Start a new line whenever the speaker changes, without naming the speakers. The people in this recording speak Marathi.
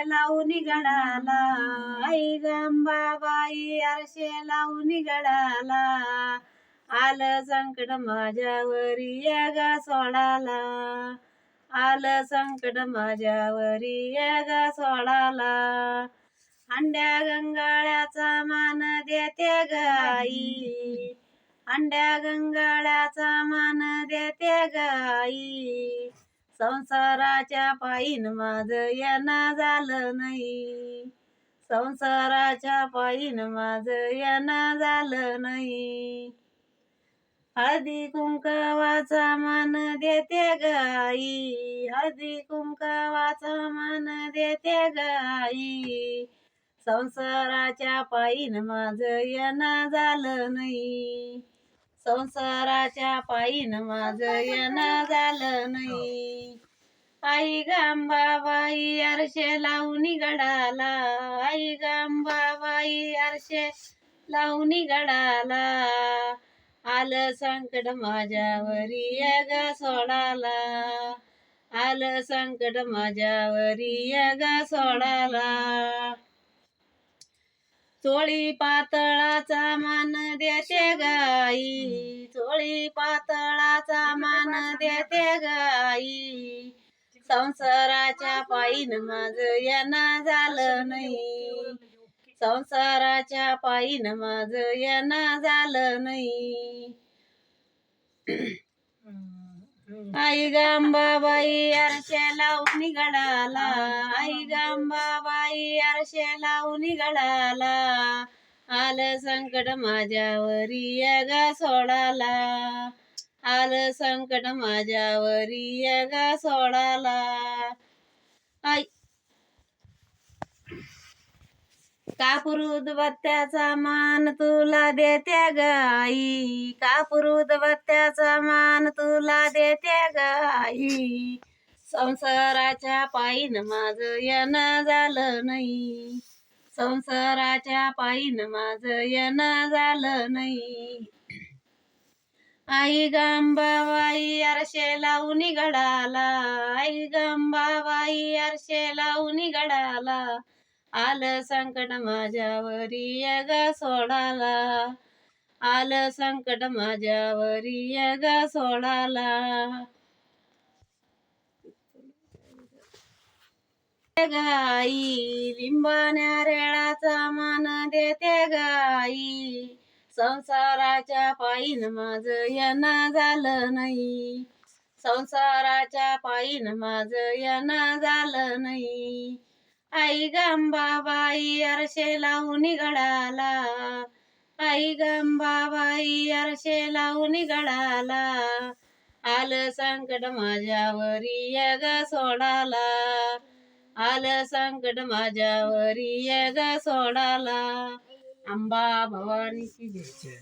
लावून गडाला, आई गंबाबाई आरशे लावून गडाला, आलं संकट माझ्यावरी या गा सोडाला, आलं संकट माझ्यावरी या गा सोडाला. अंड्या गंगाळ्याचा मान देते गाई, अंड्या गंगाळ्याचा मान देते गाई, संसाराच्या पायीन माझ येणं झालं नाही, संसाराच्या पायीन माझ येणं झालं नाही. हळदी कुंकवाचा मान देते गाई, हळदी कुंकवाचा मान देते गाई, संसाराच्या पायीन माझ येणं झालं नाही, संसाराच्या पायीन माझ येणं झालं नाही. आई गंबाबाई आरशे लावून गडाला, आई गंबाबाई आरशे लावून गडाला, आलं संकट माझ्यावरी या गा सोडाला, आलं संकट माझ्यावरी या गा सोडाला. चोळी पातळाचा मान देते गाई, चोळी पातळाचा मान देते गाई, संसाराच्या पायीन माझ येणं झालं नाही, संसाराच्या पायीन माझ येणं झालं नाही. आई गंबाबाई आरशे लावून गडाला, आई गंबाबाई आरशे लावून गडाला, आलं संकट माझ्यावरी या गा सोडाला, आलं संकट माझ्यावरी या गा सोडाला. आई कापूर उदबत्त्याचा मान तुला देते गाई, कापूर उदबत्त्याचा मान तुला देते गाई, संसाराच्या पायीन माझ येणं झालं नाही, संसाराच्या पायीन माझ येणं झालं नाही. आई गंबाबाई आरशे लावून गडाला, आई गंबाबाई आरशे लावून गडाला, आलं संकट माझ्यावरी या गा सोडाला, आलं संकट माझ्यावरी या गा सोडाला. गाई लिंबाण्या रेळाचा मान देते गाई, संसाराच्या पायीन माझ येणं झालं नाही, संसाराच्या पायीन माझ येणं झालं नाही. आई गंबाबाई आरशे लावून गडाला, आई गंबाबाई आरशे लावून गडाला, आलं संकट माझ्यावरी या गा सोडाला, आलं संकट माझ्यावरी या गा सोडाला. अंबा भवानीची जय.